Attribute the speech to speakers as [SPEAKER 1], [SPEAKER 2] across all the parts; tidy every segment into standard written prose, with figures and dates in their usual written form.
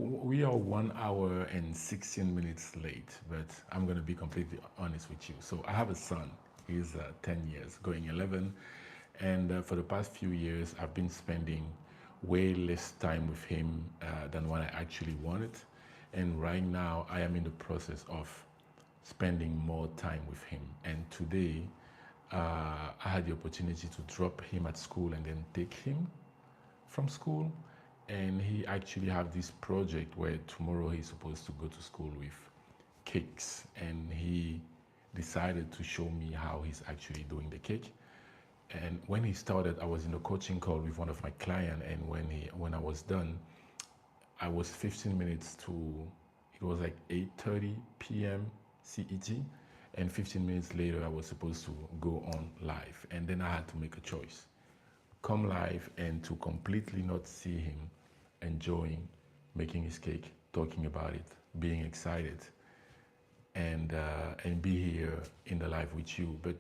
[SPEAKER 1] we are 1 hour and 16 minutes late, but I'm going to be completely honest with you. So I have a son. He's 10 years, going 11. And for the past few years, I've been spending way less time with him than what I actually wanted. And right now, I am in the process of spending more time with him. And today, I had the opportunity to drop him at school and then take him from school, and he actually have this project where tomorrow he's supposed to go to school with cakes, and he decided to show me how he's actually doing the cake. And when he started, I was in a coaching call with one of my clients, and when I was done, I was 15 minutes to, it was like 8:30 p.m. CET, and 15 minutes later I was supposed to go on live, and then I had to make a choice: come live and to completely not see him enjoying making his cake, talking about it, being excited, and be here in the live with you. But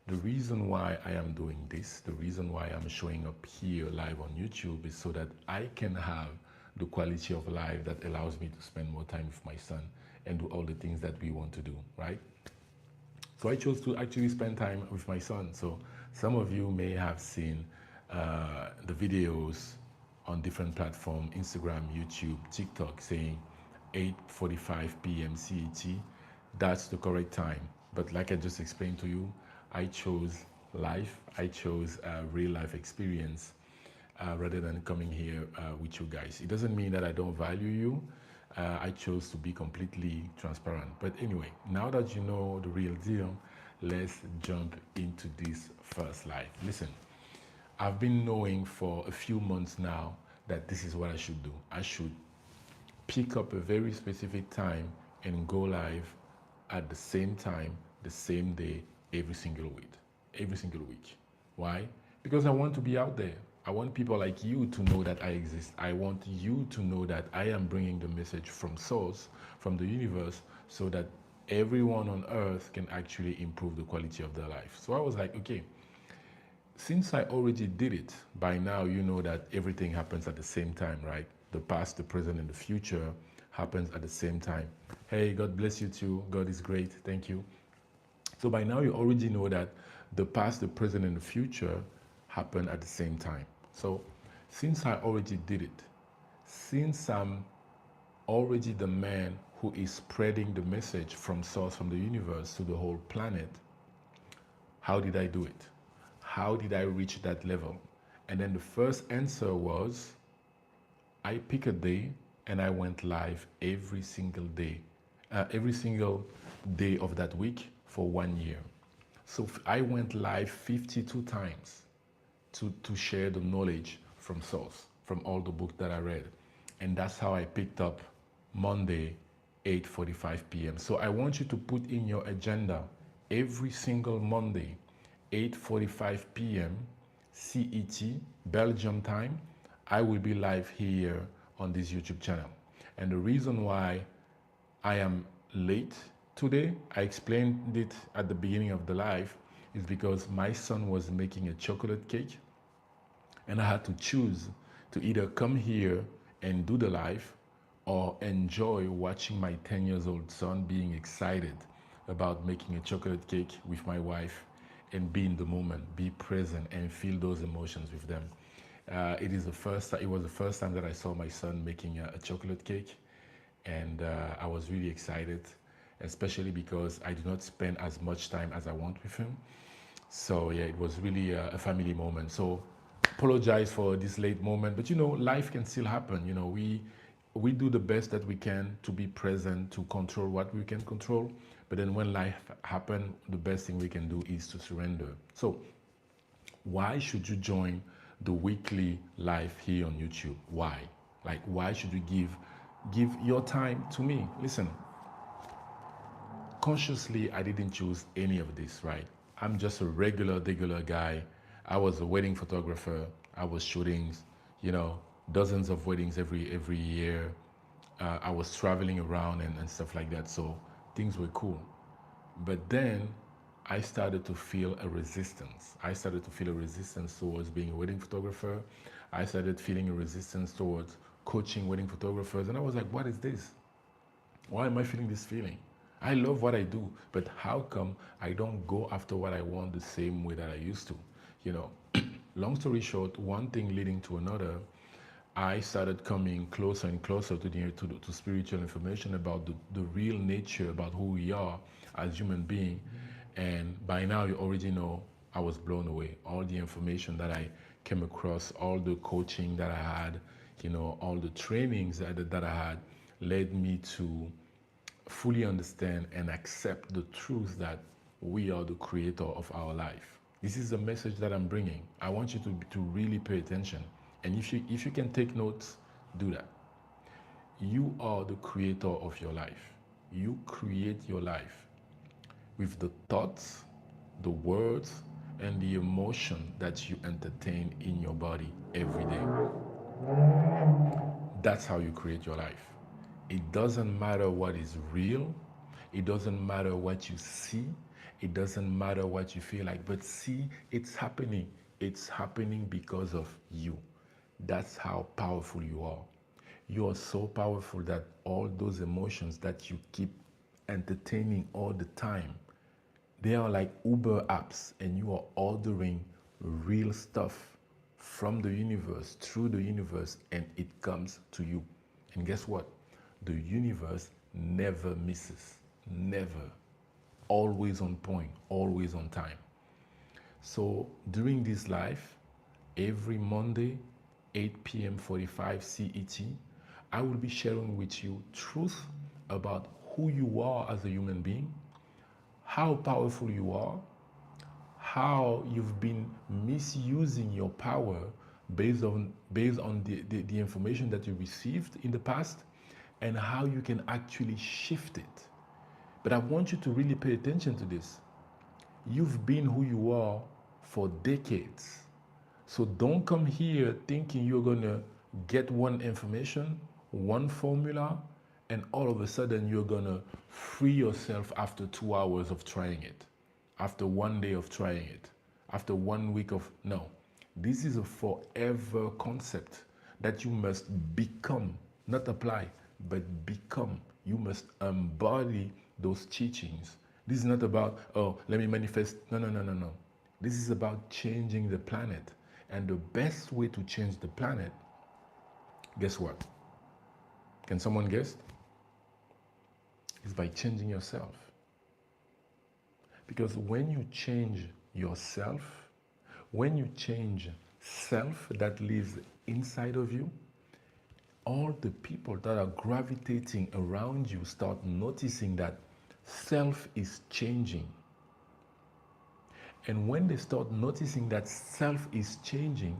[SPEAKER 1] the reason why I am doing this, the reason why I'm showing up here live on YouTube, is so that I can have the quality of life that allows me to spend more time with my son and do all the things that we want to do, right? So I chose to actually spend time with my son. So some of you may have seen the videos on different platforms, Instagram, YouTube, TikTok, saying 8:45 p.m. CET. That's the correct time. But like I just explained to you, I chose life. I chose real life experience rather than coming here with you guys. It doesn't mean that I don't value you. I chose to be completely transparent. But anyway, now that you know the real deal, let's jump into this first live. Listen, I've been knowing for a few months now that this is what I should do. I should pick up a very specific time and go live at the same time, the same day, every single week. Every single week. Why? Because I want to be out there. I want people like you to know that I exist. I want you to know that I am bringing the message from source, from the universe, so that everyone on earth can actually improve the quality of their life. So I was like, okay, since I already did it, by now you know that everything happens at the same time, right? The past, the present, and the future happens at the same time. Hey, God bless you too. God is great. Thank you. So by now you already know that the past, the present, and the future happen at the same time. So since I already did it, since I'm already the man who is spreading the message from source, from the universe to the whole planet, how did I do it? How did I reach that level? And then the first answer was, I pick a day and I went live every single day of that week for 1 year. So I went live 52 times to share the knowledge from source, from all the books that I read. And that's how I picked up Monday, 8:45 p.m. So I want you to put in your agenda every single Monday, 8:45 p.m. CET, Belgium time, I will be live here on this YouTube channel. And the reason why I am late today, I explained it at the beginning of the live, is because my son was making a chocolate cake, and I had to choose to either come here and do the live or enjoy watching my 10 years old son being excited about making a chocolate cake with my wife and be in the moment, be present and feel those emotions with them. It was the first time that I saw my son making a chocolate cake, and I was really excited, especially because I do not spend as much time as I want with him. So yeah, it was really a family moment. So apologize for this late moment, but you know, life can still happen. You know, we do the best that we can to be present, to control what we can control. But then when life happens, the best thing we can do is to surrender. So why should you join the weekly live here on YouTube? Why? Like, why should you give your time to me? Listen, consciously, I didn't choose any of this, right? I'm just a regular guy. I was a wedding photographer. I was shooting, you know, dozens of weddings every year. I was traveling around and stuff like that. So things were cool. But then I started to feel a resistance. I started to feel a resistance towards being a wedding photographer. I started feeling a resistance towards coaching wedding photographers, and I was like, what is this? Why am I feeling this feeling? I love what I do, but how come I don't go after what I want the same way that I used to? You know, long story short, one thing leading to another, I started coming closer and closer to spiritual information about the real nature, about who we are as human beings. And by now, you already know I was blown away. All the information that I came across, all the coaching that I had, all the trainings that I had led me to fully understand and accept the truth that we are the creator of our life. This is the message that I'm bringing. I want you to really pay attention. And if you can take notes, do that. You are the creator of your life. You create your life with the thoughts, the words, and the emotion that you entertain in your body every day. That's how you create your life. It doesn't matter what is real. It doesn't matter what you see. It doesn't matter what you feel like. But see, it's happening. It's happening because of you. That's how powerful you are. You are so powerful that all those emotions that you keep entertaining all the time, they are like Uber apps, and you are ordering real stuff from the universe, through the universe, and it comes to you. And guess what? The universe never misses. Never. Always on point, always on time. So during this life, every Monday, 8 p.m. 45 CET, I will be sharing with you truth about who you are as a human being, how powerful you are, how you've been misusing your power based on the information that you received in the past, and how you can actually shift it. But I want you to really pay attention to this. You've been who you are for decades. So don't come here thinking you're going to get one information, one formula, and all of a sudden you're going to free yourself after 2 hours of trying it, after 1 day of trying it, after 1 week of... No. This is a forever concept that you must become, not apply, but become. You must embody those teachings. This is not about, oh, let me manifest. No, no, no, no, no. This is about changing the planet. And the best way to change the planet, guess what? Can someone guess? Is by changing yourself. Because when you change yourself, when you change self that lives inside of you, all the people that are gravitating around you start noticing that self is changing. And when they start noticing that self is changing,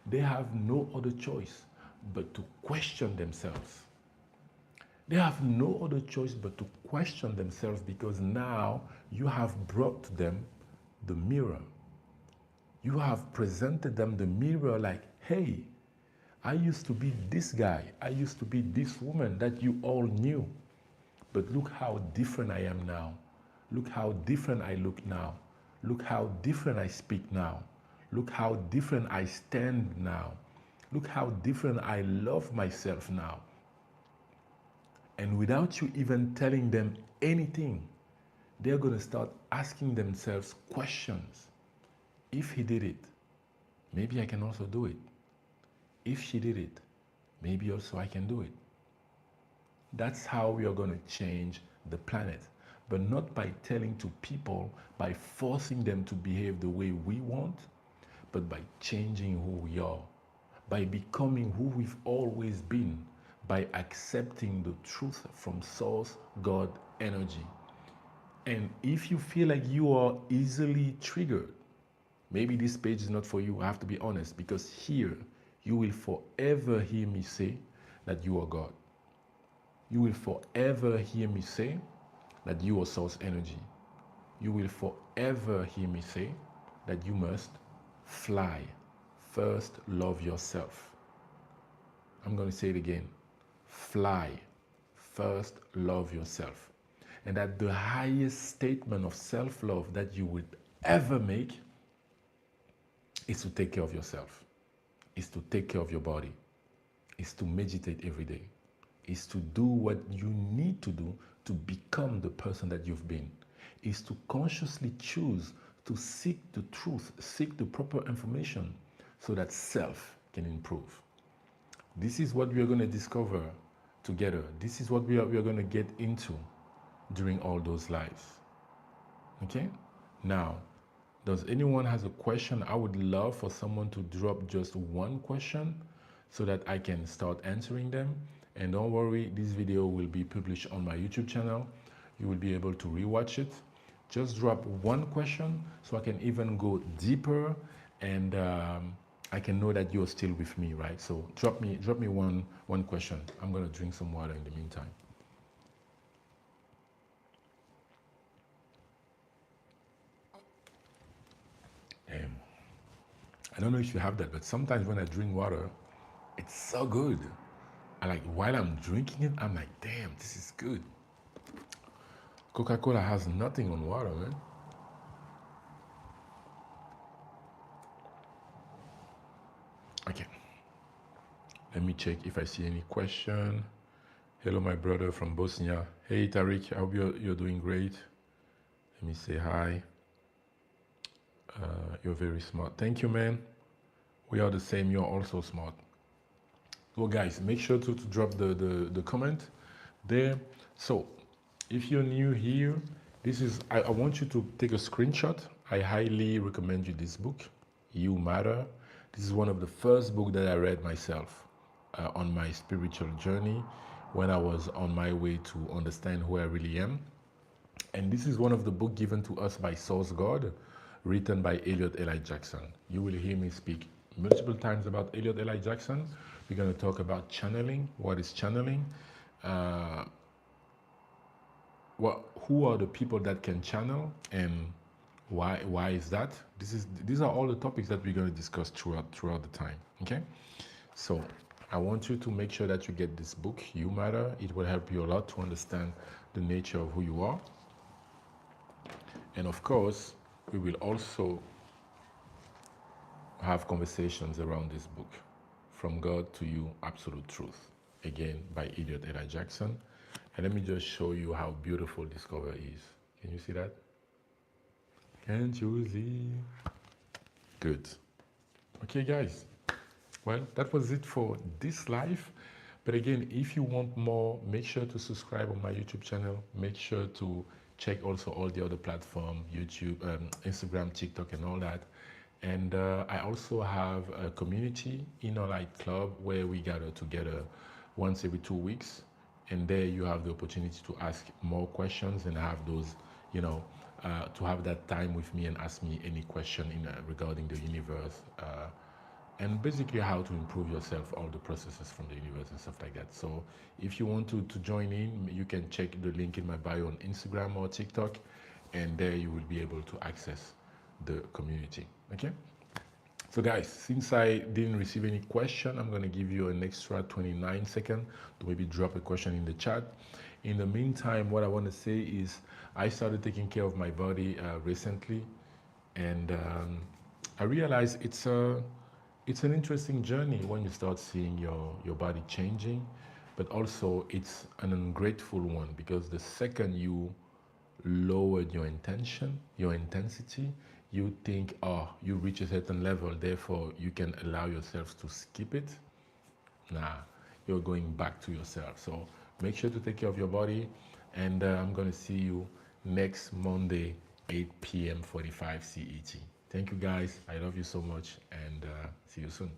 [SPEAKER 1] they have no other choice but to question themselves. They have no other choice but to question themselves, because now you have brought to them the mirror. You have presented them the mirror like, hey, I used to be this guy. I used to be this woman that you all knew. But look how different I am now. Look how different I look now. Look how different I speak now. Look how different I stand now. Look how different I love myself now. And without you even telling them anything, they're going to start asking themselves questions. If he did it, maybe I can also do it. If she did it, maybe also I can do it. That's how we are going to change the planet. But not by telling to people, by forcing them to behave the way we want, but by changing who we are, by becoming who we've always been, by accepting the truth from source, God, energy. And if you feel like you are easily triggered, maybe this page is not for you. I have to be honest, because here you will forever hear me say that you are God. You will forever hear me say that you are source energy. You will forever hear me say that you must fly. First, love yourself. I'm going to say it again. Fly. First, love yourself. And that the highest statement of self-love that you would ever make is to take care of yourself, is to take care of your body. is to meditate every day, is to do what you need to do to become the person that you've been, is to consciously choose to seek the truth, seek the proper information so that self can improve. This is what we are going to discover together. This is what we are going to get into during all those lives. Okay? Now, does anyone has a question? I would love for someone to drop just one question so that I can start answering them. And don't worry, this video will be published on my YouTube channel. You will be able to rewatch it. Just drop one question so I can even go deeper, and I can know that you're still with me, right? So drop me one question. I'm gonna drink some water in the meantime. I don't know if you have that, but sometimes when I drink water, it's so good. I like, while I'm drinking it, I'm like, damn, this is good. Coca-Cola has nothing on water, man. Okay. Let me check if I see any question. Hello, my brother from Bosnia. Hey, Tariq, I hope you're doing great. Let me say hi. You're very smart. Thank you, man. We are the same. You're also smart. Well, guys, make sure to drop the comment there. So, if you're new here, this is, I want you to take a screenshot. I highly recommend you this book, You Matter. This is one of the first books that I read myself on my spiritual journey when I was on my way to understand who I really am. And this is one of the books given to us by Source God, written by Elliot Eli Jackson. You will hear me speak multiple times about Elliot Eli Jackson. We're going to talk about channeling. What is channeling? Who are the people that can channel, and why is that? These are all the topics that we're going to discuss throughout the time. Okay, so I want you to make sure that you get this book, You Matter. It will help you a lot to understand the nature of who you are. And of course, we will also have conversations around this book, From God to You, Absolute Truth, again by Elliot Eli Jackson. And let me just show you how beautiful this cover is. Can you see that? Can't you see? Good. Okay, guys. Well, that was it for this live. But again, if you want more, make sure to subscribe on my YouTube channel. Make sure to check also all the other platforms, YouTube, Instagram, TikTok, and all that. And I also have a community, Inner Light Club, where we gather together once every 2 weeks. And there you have the opportunity to ask more questions and have those, to have that time with me and ask me any question regarding the universe. And basically how to improve yourself, all the processes from the universe and stuff like that. So if you want to join in, you can check the link in my bio on Instagram or TikTok, and there you will be able to access the community. Okay? So guys, since I didn't receive any question, I'm going to give you an extra 29 seconds to maybe drop a question in the chat. In the meantime, what I want to say is I started taking care of my body recently, and I realized it's an interesting journey when you start seeing your body changing, but also it's an ungrateful one, because the second you lowered your intensity, you think, oh, you reach a certain level, therefore you can allow yourself to skip it. Nah, you're going back to yourself. So make sure to take care of your body, and I'm going to see you next Monday, 8 p.m. 45 CET. Thank you guys. I love you so much, and see you soon.